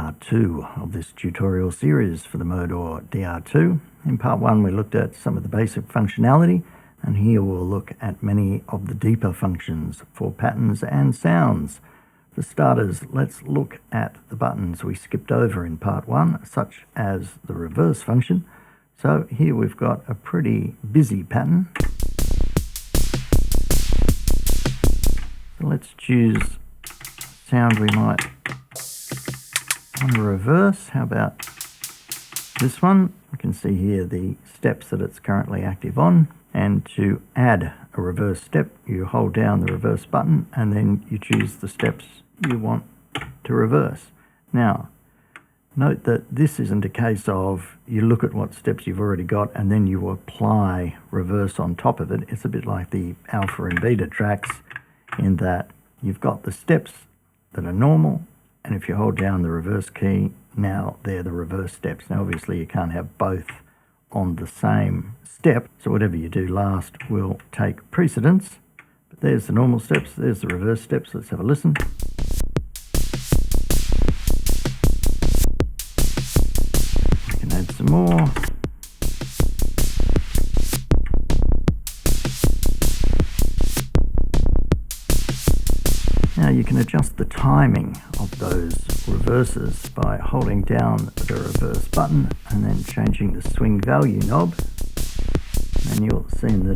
part 2 of this tutorial series for the Modor DR-2. In part 1 we looked at some of the basic functionality, and here we'll look at many of the deeper functions for patterns and sounds. For starters, let's look at the buttons we skipped over in part 1, such as the reverse function. So here we've got a pretty busy pattern. So let's choose sound we might want to reverse. How about this one? We can see here the steps that it's currently active on, and to add a reverse step you hold down the reverse button and then you choose the steps you want to reverse. Now note that this isn't a case of you look at what steps you've already got and then you apply reverse on top of it. It's a bit like the alpha and beta tracks in that you've got the steps that are normal, and if you hold down the reverse key, now they're the reverse steps. Now obviously you can't have both on the same step, so whatever you do last will take precedence. But there's the normal steps, there's the reverse steps. Let's have a listen. We can add some more. Now you can adjust the timing of those reverses by holding down the reverse button and then changing the swing value knob, and you'll see in the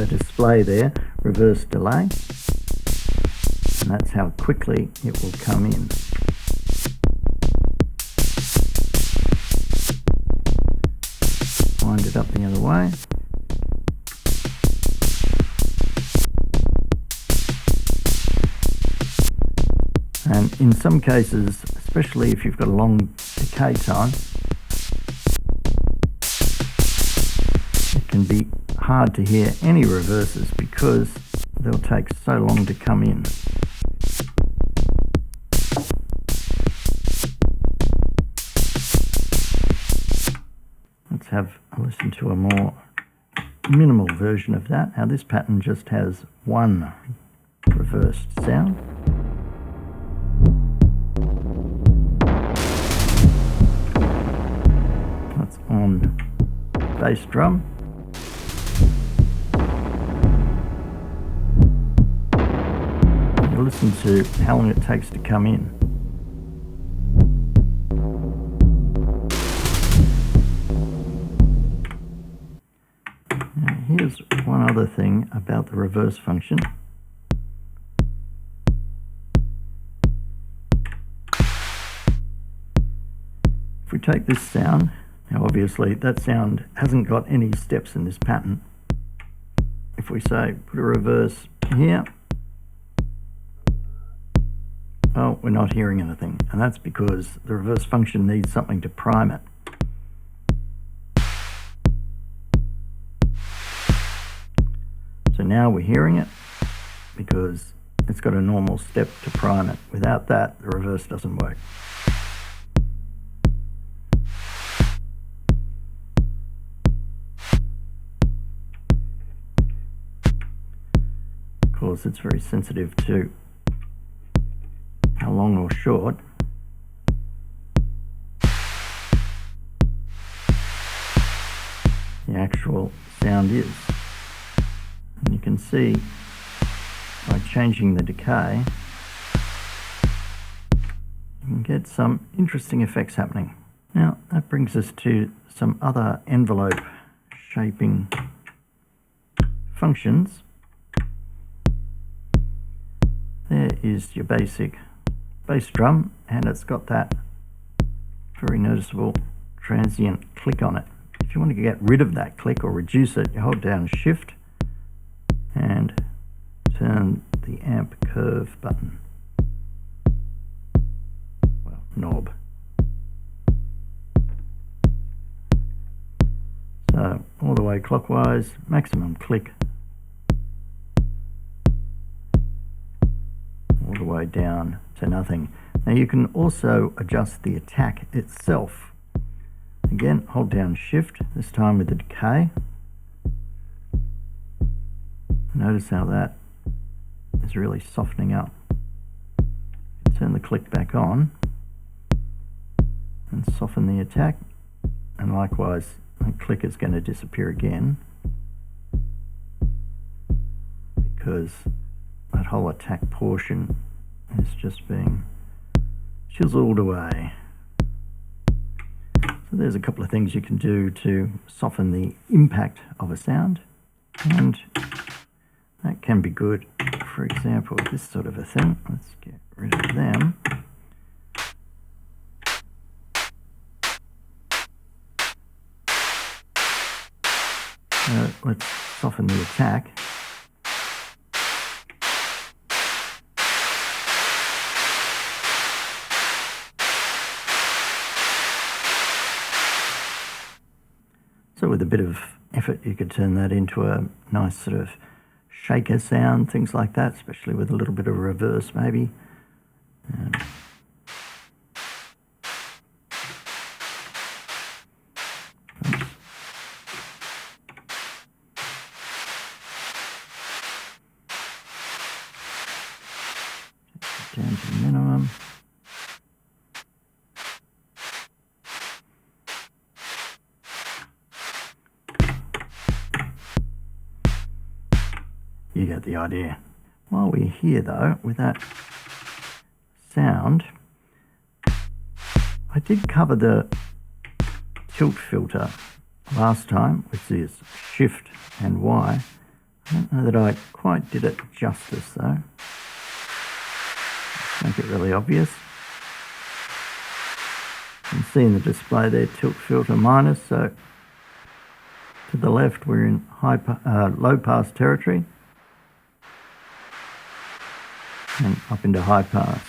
display there, reverse delay, and that's how quickly it will come in. Wind it up the other way. And in some cases, especially if you've got a long decay time, it can be hard to hear any reverses because they'll take so long to come in. Let's have a listen to a more minimal version of that. Now this pattern just has one reversed sound. On bass drum. Listen to how long it takes to come in. Now here's one other thing about the reverse function. If we take this sound, now obviously that sound hasn't got any steps in this pattern. If we say put a reverse here, well, we're not hearing anything, and that's because the reverse function needs something to prime it. So now we're hearing it because it's got a normal step to prime it. Without that, the reverse doesn't work. Of course, it's very sensitive to how long or short the actual sound is. And you can see by changing the decay, you can get some interesting effects happening. Now that brings us to some other envelope shaping functions. There is your basic bass drum, and it's got that very noticeable transient click on it. If you want to get rid of that click or reduce it, you hold down Shift and turn the amp curve button, well, knob. So all the way clockwise, maximum click, all the way down to nothing. Now you can also adjust the attack itself. Again, hold down Shift, this time with the decay. Notice how that is really softening up. Turn the click back on, and soften the attack, and likewise the click is going to disappear again because that whole attack portion is just being chiseled away. So there's a couple of things you can do to soften the impact of a sound, and that can be good. For example, this sort of a thing. Let's get rid of them. Let's soften the attack. So with a bit of effort you could turn that into a nice sort of shaker sound, things like that, especially with a little bit of reverse maybe. Down to minimum. You get the idea. While we're here though, with that sound, I did cover the tilt filter last time, which is Shift and Y. I don't know that I quite did it justice though. Make it really obvious. You can see in the display there, tilt filter minus, so to the left we're in low pass territory, and up into high pass.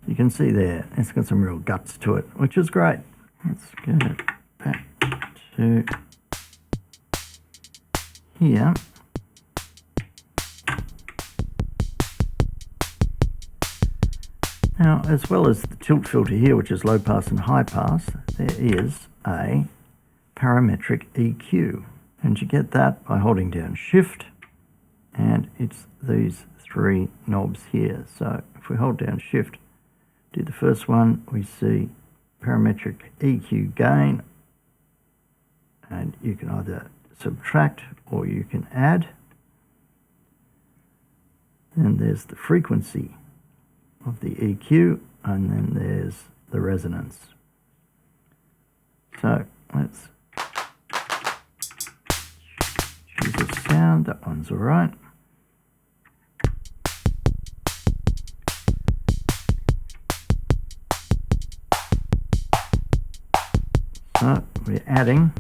You can see there, it's got some real guts to it, which is great. Let's get it back to here. Now, as well as the tilt filter here, which is low pass and high pass, there is a parametric EQ. And you get that by holding down Shift, and it's these three knobs here. So if we hold down Shift, do the first one, we see parametric EQ gain, and you can either subtract or you can add. And there's the frequency of the EQ, and then there's the resonance. So let's choose a sound. That one's all right. So we're adding.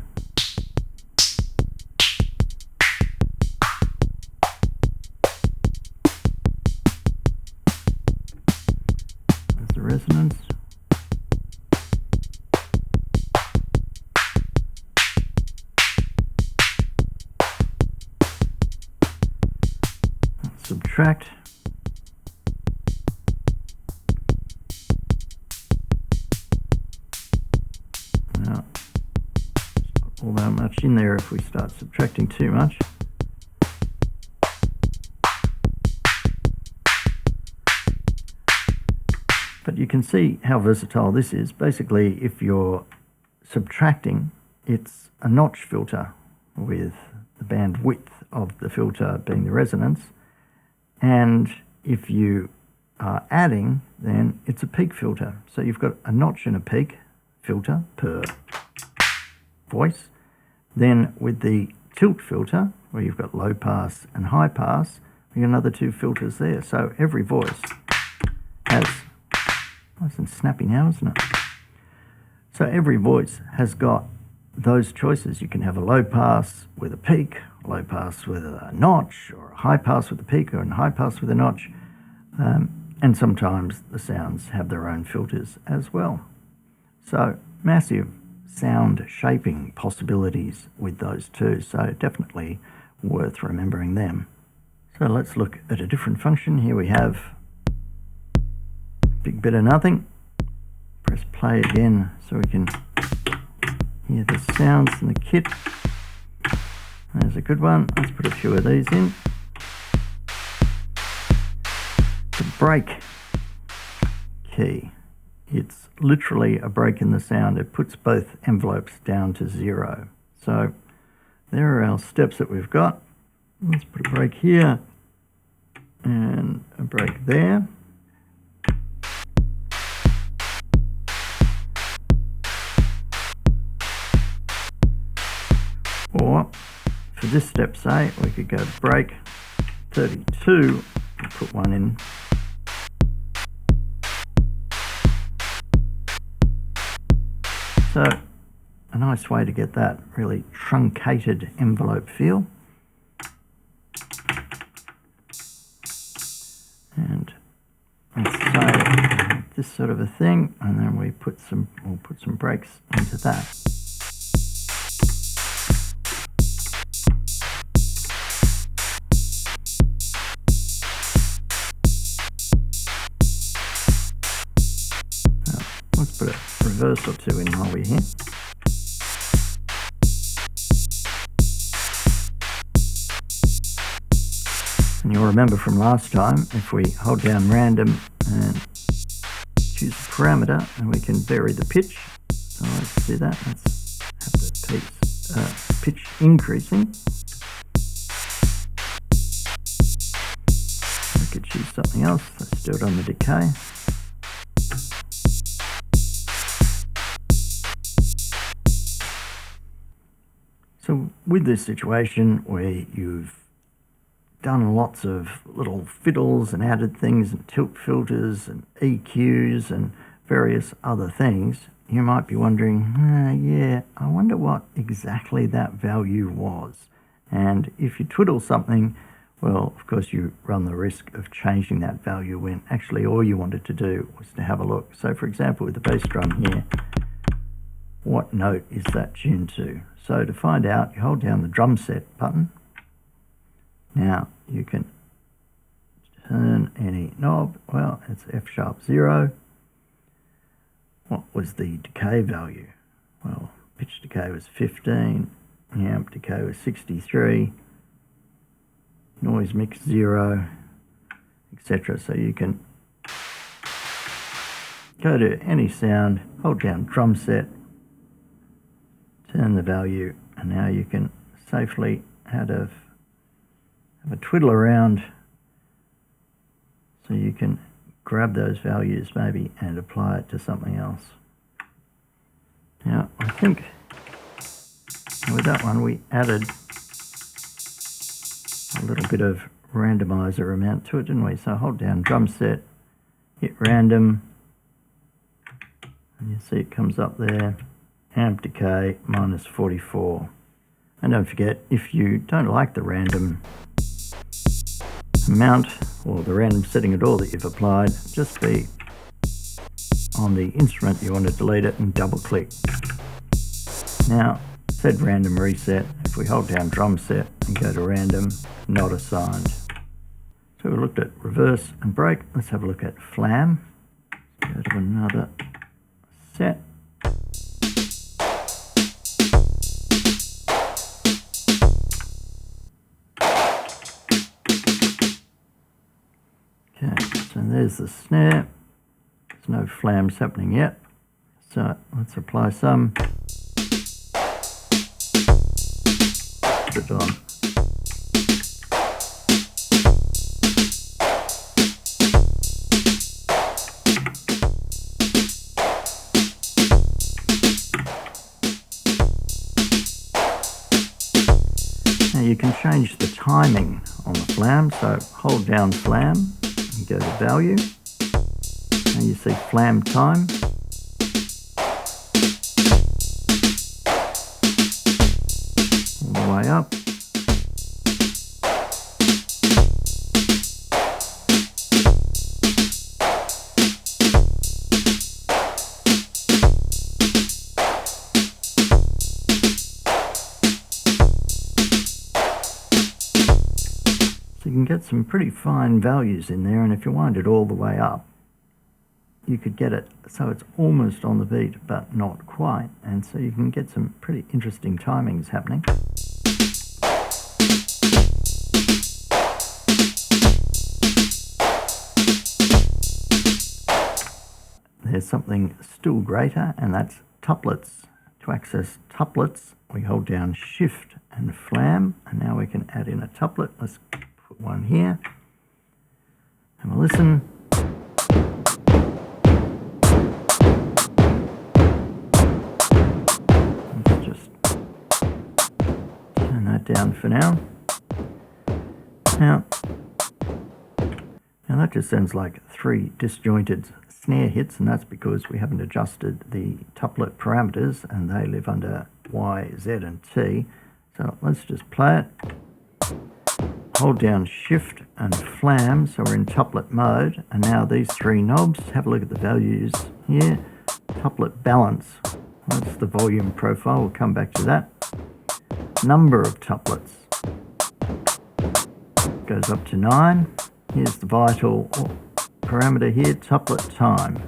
There's the resonance. Let's subtract. All that much in there if we start subtracting too much. But you can see how versatile this is. Basically, if you're subtracting, it's a notch filter with the band width of the filter being the resonance. And if you are adding, then it's a peak filter. So you've got a notch and a peak filter per voice. Then with the tilt filter, where you've got low pass and high pass, we've got another two filters there. So every voice has, nice and snappy now, isn't it? So every voice has got those choices. You can have a low pass with a peak, a low pass with a notch, or a high pass with a peak, or a high pass with a notch. And sometimes the sounds have their own filters as well. So massive sound shaping possibilities with those two, so definitely worth remembering them. So let's look at a different function. Here we have big bit of nothing. Press play again so we can hear the sounds in the kit. There's a good one. Let's put a few of these in. The break key. It's literally a break in the sound. It puts both envelopes down to 0. So there are our steps that we've got. Let's put a break here and a break there. Or for this step, say, we could go break 32 and put one in. So a nice way to get that really truncated envelope feel. And let's say this sort of a thing, and then we'll put some breaks into that. Now, let's put a reverse or two in while we're here. And you'll remember from last time, if we hold down random and choose a parameter, and we can vary the pitch. So let's do that. Let's have the pitch increasing. We could choose something else. Let's do it on the decay. So with this situation where you've done lots of little fiddles and added things and tilt filters and EQs and various other things, you might be wondering, yeah, I wonder what exactly that value was. And if you twiddle something, well, of course you run the risk of changing that value when actually all you wanted to do was to have a look. So for example, with the bass drum here, what note is that tuned to? So to find out, you hold down the drum set button. Now you can turn any knob. Well, it's F sharp 0. What was the decay value? Well, pitch decay was 15, amp decay was 63, noise mix 0, etc. So you can go to any sound, hold down drum set, turn the value, and now you can safely have a twiddle around so you can grab those values maybe and apply it to something else. Now I think with that one we added a little bit of randomizer amount to it, didn't we? So hold down drum set, hit random, and you see it comes up there, amp decay minus 44. And don't forget, if you don't like the random amount or the random setting at all that you've applied, just be on the instrument you want to delete it and double click. Now set random reset. If we hold down drum set and go to random, not assigned. So we looked at reverse and break. Let's have a look at Flam. Go to another set. And there's the snare. There's no flams happening yet. So let's apply some. Put it on. Now you can change the timing on the Flam. So hold down Flam. Go to value, and you see Flam time. All the way up. You can get some pretty fine values in there, and if you wind it all the way up, you could get it so it's almost on the beat but not quite, and so you can get some pretty interesting timings happening. there's something still greater, and that's tuplets. To access tuplets, we hold down Shift and Flam, and now we can add in a tuplet. Let's put one here. Have a listen. Let's just turn that down for now. Now that just sounds like 3 disjointed snare hits, and that's because we haven't adjusted the tuplet parameters, and they live under Y, Z, and T. So let's just play it. Hold down Shift and Flam, so we're in tuplet mode, and now these 3 knobs, have a look at the values here. Tuplet balance, that's the volume profile, we'll come back to that. Number of tuplets goes up to 9. Here's the vital parameter here, tuplet time.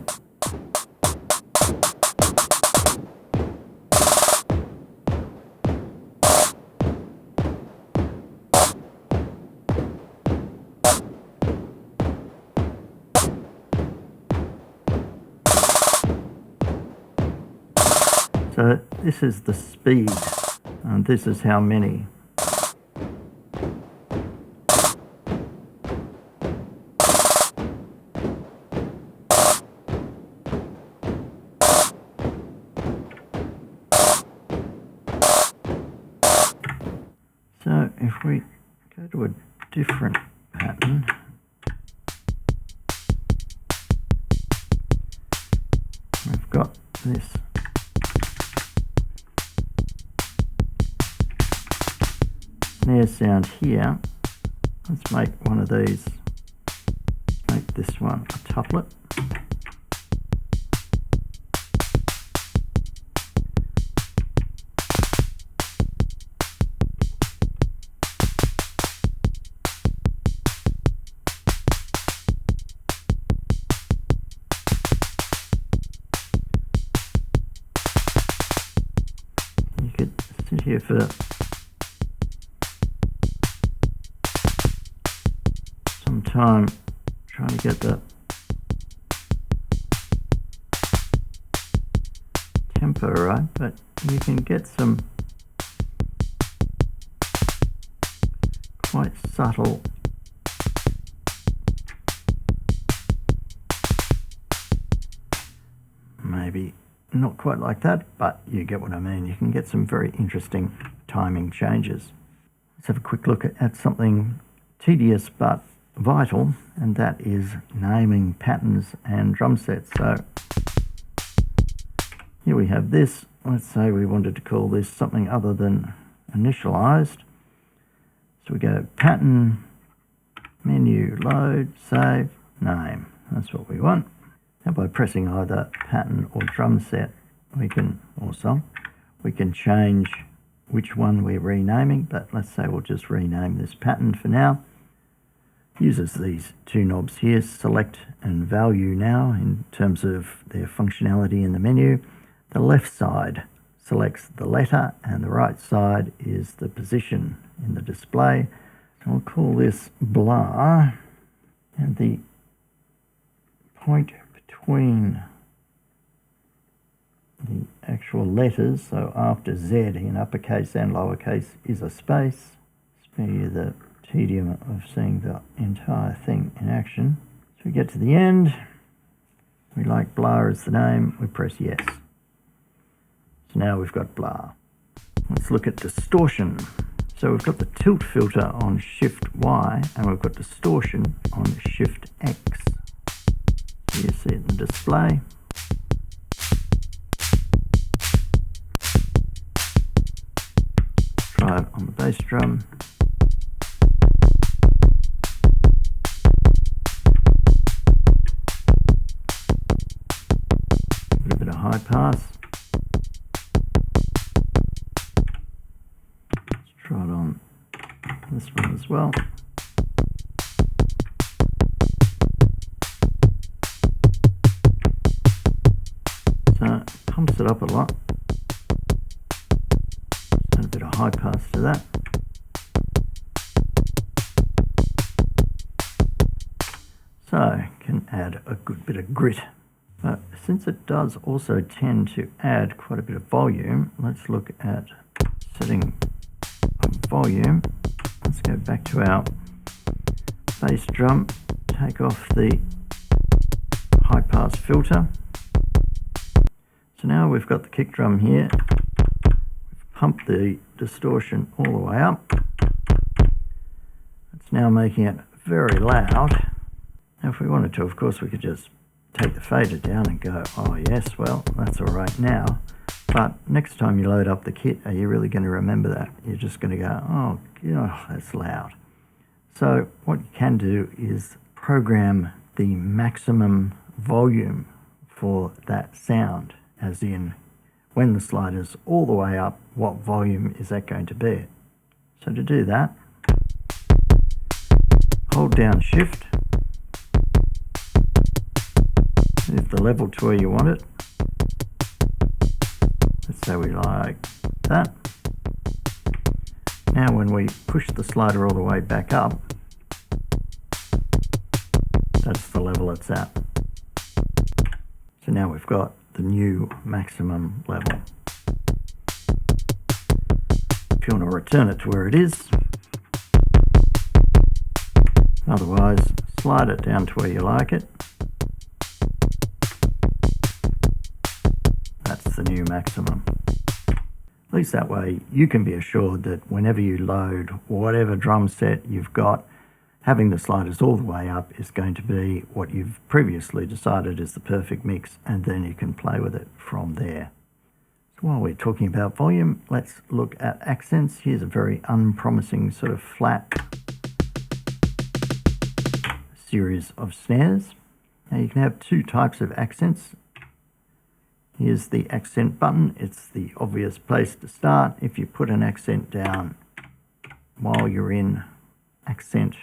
So this is the speed, and this is how many. So if we go to a different pattern, we've got this snare sound here. Let's make one of these, make this one a tuplet. You could sit here for some time trying to get the tempo right, but you can get some quite subtle maybe not quite like that, but you get what I mean. You can get some very interesting timing changes. Let's have a quick look at something tedious but vital, and that is naming patterns and drum sets. So here we have this. Let's say we wanted to call this something other than initialized. So we go pattern, menu, load, save, name. That's what we want. Now by pressing either pattern or drum set, we can, or song, we can change which one we're renaming, but let's say we'll just rename this pattern for now. Uses these 2 knobs here, select and value now in terms of their functionality in the menu. The left side selects the letter and the right side is the position in the display. So we'll call this blah, and the point between the actual letters, so after Z in uppercase and lowercase, is a space. Spare you the tedium of seeing the entire thing in action. So we get to the end, we like blah as the name, we press yes. So now we've got blah. Let's look at distortion. So we've got the tilt filter on Shift Y, and we've got distortion on Shift X. So you see it in the display. Try it on the bass drum. A bit of high pass. Let's try it on this one as well. So it pumps it up a lot. And a bit of high pass to that. So can add a good bit of grit. But since it does also tend to add quite a bit of volume, let's look at setting volume. Let's go back to our bass drum, take off the high pass filter. So now we've got the kick drum here. We've pumped the distortion all the way up. It's now making it very loud. Now if we wanted to, of course, we could just take the fader down and go, oh yes, well, that's all right now. But next time you load up the kit, are you really going to remember that? You're just going to go, oh, God, that's loud. So what you can do is program the maximum volume for that sound, as in when the slider's all the way up, what volume is that going to be? So to do that, hold down Shift, move the level to where you want it. Let's say we like that. Now when we push the slider all the way back up, that's the level it's at. So now we've got the new maximum level. If you want to return it to where it is, otherwise slide it down to where you like it. That's the new maximum. At least that way you can be assured that whenever you load whatever drum set you've got, having the sliders all the way up is going to be what you've previously decided is the perfect mix, and then you can play with it from there. So while we're talking about volume, let's look at accents. Here's a very unpromising sort of flat series of snares. Now you can have two types of accents. Here's the accent button. It's the obvious place to start. If you put an accent down while you're in accent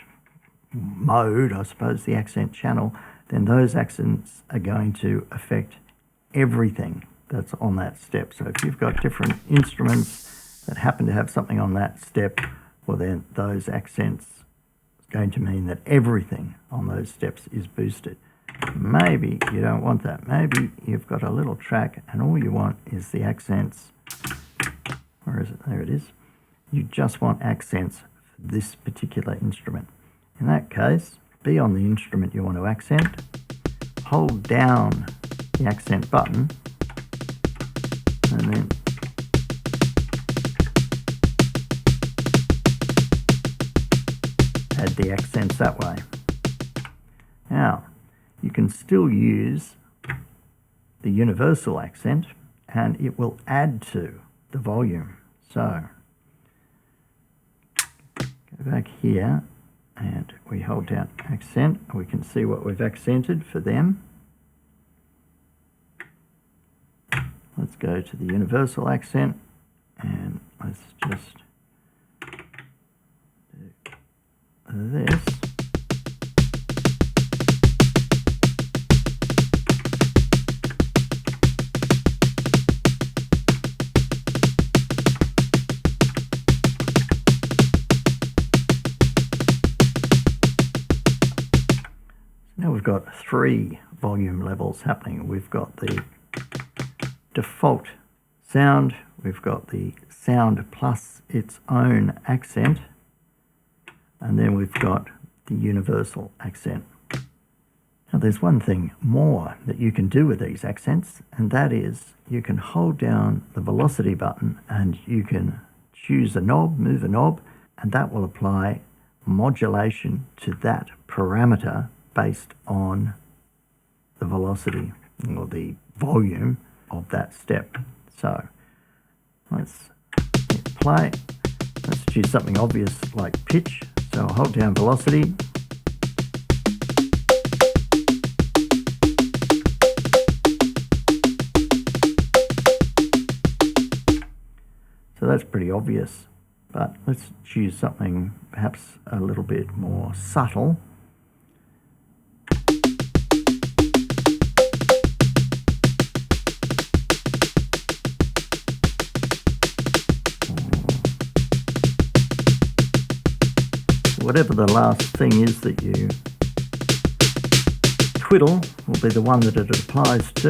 mode, I suppose, the accent channel, then those accents are going to affect everything that's on that step. So if you've got different instruments that happen to have something on that step, well then those accents are going to mean that everything on those steps is boosted. Maybe you don't want that. Maybe you've got a little track and all you want is the accents. Where is it? There it is. You just want accents for this particular instrument. In that case, be on the instrument you want to accent, hold down the accent button, and then add the accents that way. Now, you can still use the universal accent and it will add to the volume. So, go back here and we hold down accent. We can see what we've accented for them. Let's go to the universal accent and let's just do this. Now we've got three volume levels happening. We've got the default sound, we've got the sound plus its own accent, and then we've got the universal accent. Now there's one thing more that you can do with these accents, and that is you can hold down the velocity button and you can choose a knob, move a knob, and that will apply modulation to that parameter based on the velocity or the volume of that step. So let's hit play. Let's choose something obvious like pitch. So I'll hold down velocity. So that's pretty obvious, but let's choose something perhaps a little bit more subtle. Whatever the last thing is that you twiddle will be the one that it applies to.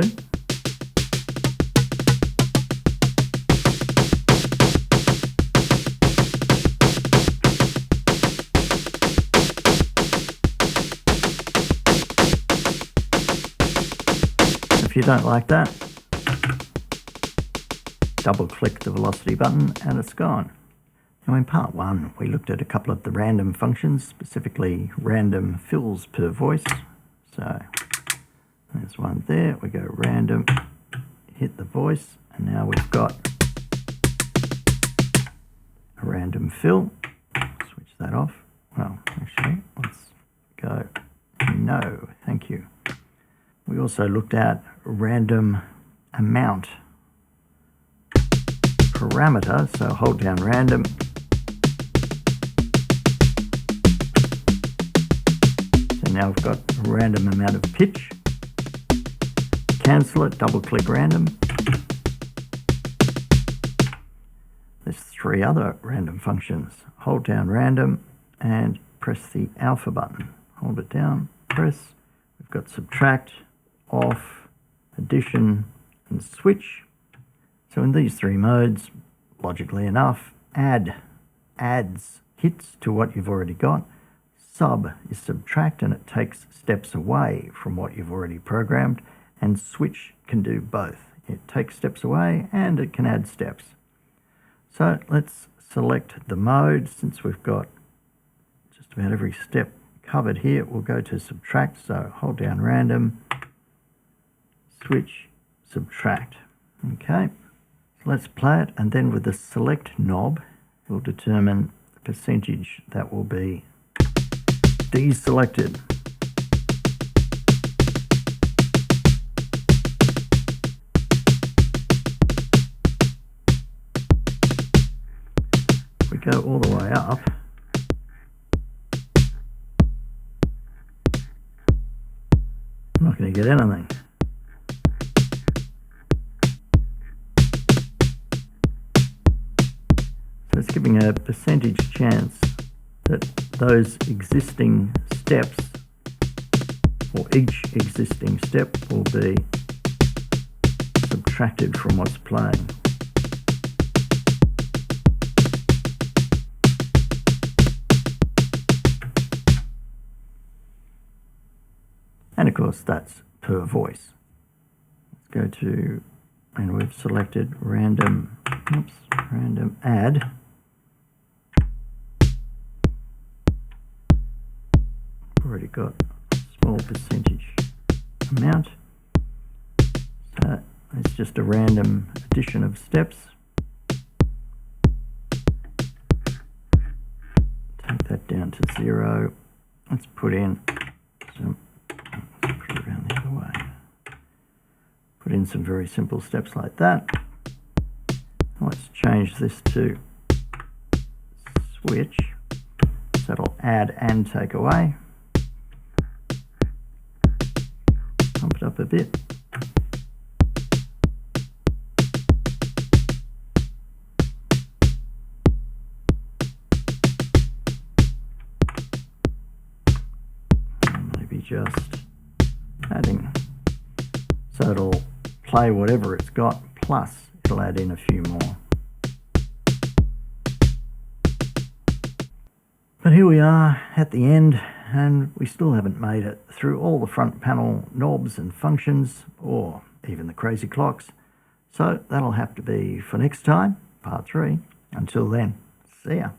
If you don't like that, double click the velocity button and it's gone. Now in part 1 we looked at a couple of the random functions, specifically random fills per voice. So there's one there, we go random, hit the voice, and now we've got a random fill. Switch that off. Well, actually, let's go no, thank you. We also looked at random amount parameter, so hold down random, so now we've got a random amount of pitch. Cancel it, double click random. There's 3 other random functions. Hold down random and press the alpha button. Hold it down, press. We've got subtract, off, addition, and switch. So in these 3 modes, logically enough, add adds hits to what you've already got. Sub is subtract, and it takes steps away from what you've already programmed. And switch can do both. It takes steps away and it can add steps. So let's select the mode. Since we've got just about every step covered here, we'll go to subtract. So hold down random, switch, subtract. Okay, so let's play it, and then with the select knob, we'll determine the percentage that will be deselected. If we go all the way up, I'm not going to get anything. So it's giving a percentage chance that those existing steps, or each existing step, will be subtracted from what's playing. And of course that's per voice. Let's go to, and we've selected random, random add. Already got a small percentage amount. So it's just a random addition of steps. Take that down to 0. Let's put in some, let's put it around the other way. Put in some very simple steps like that. Let's change this to switch. So it'll add and take away. Pump it up a bit. And maybe just adding. So it'll play whatever it's got, plus it'll add in a few more. But here we are at the end, and we still haven't made it through all the front panel knobs and functions, or even the crazy clocks. So that'll have to be for next time, part 3. Until then, see ya.